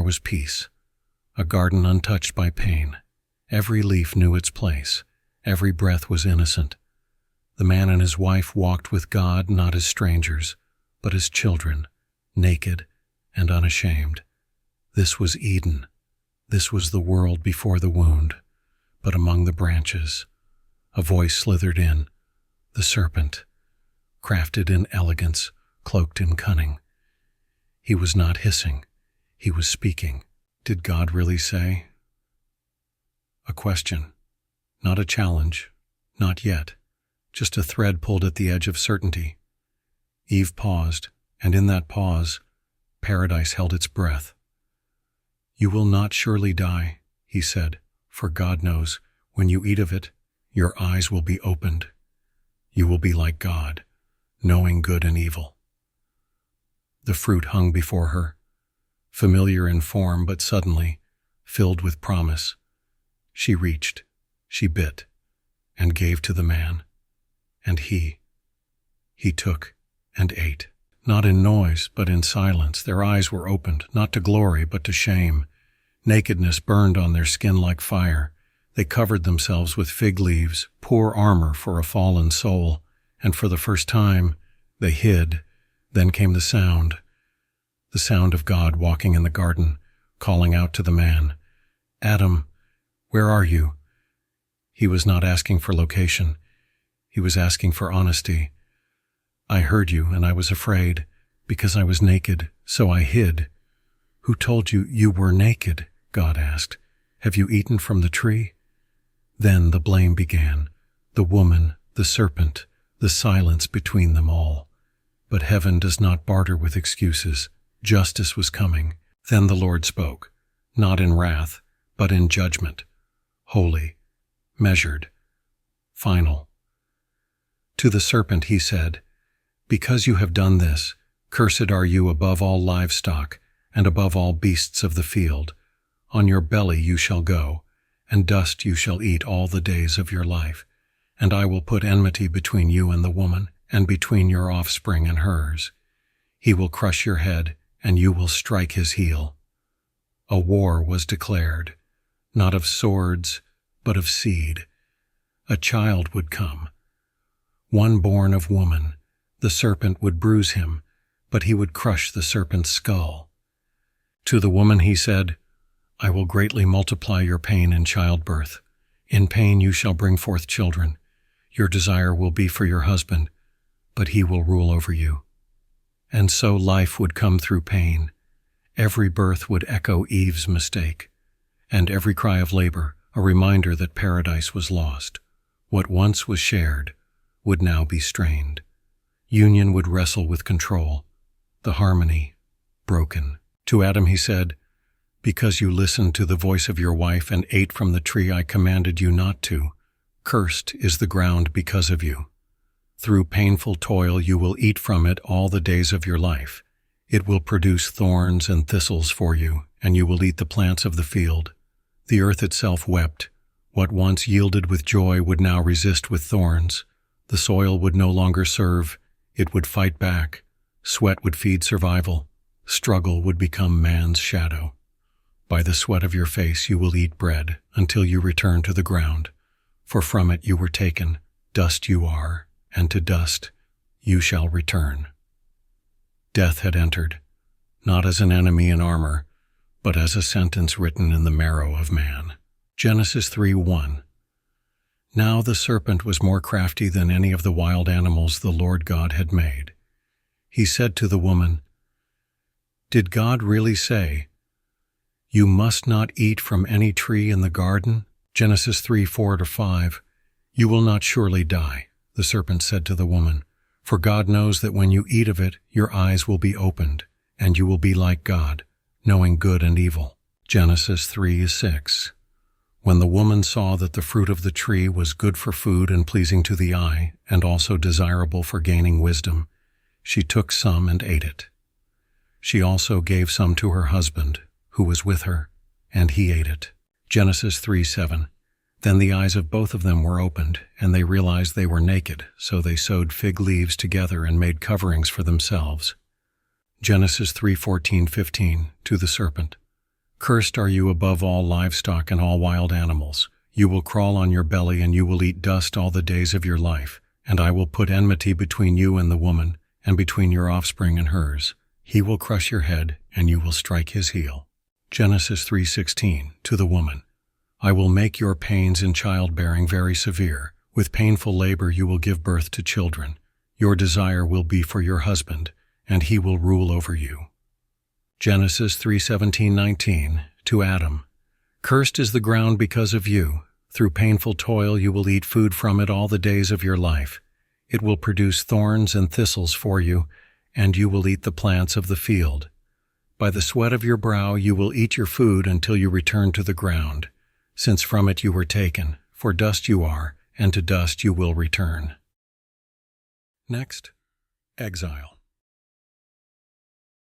was peace, a garden untouched by pain. Every leaf knew its place. Every breath was innocent. The man and his wife walked with God not as strangers, but as children, naked and unashamed. This was Eden. This was the world before the wound. But among the branches, a voice slithered in, the serpent, crafted in elegance, cloaked in cunning. He was not hissing. He was speaking. Did God really say? A question, not a challenge, not yet, just a thread pulled at the edge of certainty. Eve paused, and in that pause, paradise held its breath. "You will not surely die," he said, "for God knows, when you eat of it, your eyes will be opened. You will be like God, knowing good and evil." The fruit hung before her, familiar in form but suddenly filled with promise. She reached, she bit, and gave to the man. And he took and ate. Not in noise, but in silence. Their eyes were opened, not to glory, but to shame. Nakedness burned on their skin like fire. They covered themselves with fig leaves, poor armor for a fallen soul. And for the first time, they hid. Then came the sound of God walking in the garden, calling out to the man, "Adam, where are you?" He was not asking for location. He was asking for honesty. "I heard you, and I was afraid, because I was naked, so I hid." "Who told you you were naked?" God asked. "Have you eaten from the tree?" Then the blame began, the woman, the serpent, the silence between them all. But heaven does not barter with excuses. Justice was coming. Then the Lord spoke, not in wrath, but in judgment, holy, measured, final. To the serpent he said, "Because you have done this, cursed are you above all livestock and above all beasts of the field. On your belly you shall go, and dust you shall eat all the days of your life. And I will put enmity between you and the woman, and between your offspring and hers. He will crush your head, and you will strike his heel." A war was declared, not of swords, but of seed. A child would come, one born of woman. The serpent would bruise him, but he would crush the serpent's skull. To the woman he said, "I will greatly multiply your pain in childbirth. In pain you shall bring forth children. Your desire will be for your husband, but he will rule over you." And so life would come through pain. Every birth would echo Eve's mistake, and every cry of labor a reminder that paradise was lost. What once was shared would now be strained. Union would wrestle with control, the harmony broken. To Adam he said, "Because you listened to the voice of your wife and ate from the tree I commanded you not to, cursed is the ground because of you. Through painful toil you will eat from it all the days of your life. It will produce thorns and thistles for you, and you will eat the plants of the field." The earth itself wept. What once yielded with joy would now resist with thorns. The soil would no longer serve. It would fight back. Sweat would feed survival. Struggle would become man's shadow. By the sweat of your face you will eat bread until you return to the ground. For from it you were taken, dust you are, and to dust you shall return. Death had entered, not as an enemy in armor, but as a sentence written in the marrow of man. Genesis 3:1. Now the serpent was more crafty than any of the wild animals the Lord God had made. He said to the woman, "Did God really say, 'You must not eat from any tree in the garden'?" Genesis 3:4-5. "You will not surely die," the serpent said to the woman, "for God knows that when you eat of it, your eyes will be opened, and you will be like God, knowing good and evil." Genesis 3:6. When the woman saw that the fruit of the tree was good for food and pleasing to the eye, and also desirable for gaining wisdom, she took some and ate it. She also gave some to her husband, who was with her, and he ate it. Genesis 3:7. Then the eyes of both of them were opened, and they realized they were naked, so they sewed fig leaves together and made coverings for themselves. Genesis 3:14-15, to the serpent. Cursed are you above all livestock and all wild animals. You will crawl on your belly and you will eat dust all the days of your life, and I will put enmity between you and the woman, and between your offspring and hers. He will crush your head, and you will strike his heel. Genesis 3:16, to the woman, I will make your pains in childbearing very severe. With painful labor you will give birth to children. Your desire will be for your husband, and he will rule over you. Genesis 3:17-19, to Adam, Cursed is the ground because of you. Through painful toil you will eat food from it all the days of your life. It will produce thorns and thistles for you, and you will eat the plants of the field. By the sweat of your brow you will eat your food until you return to the ground, since from it you were taken, for dust you are, and to dust you will return. Next, exile.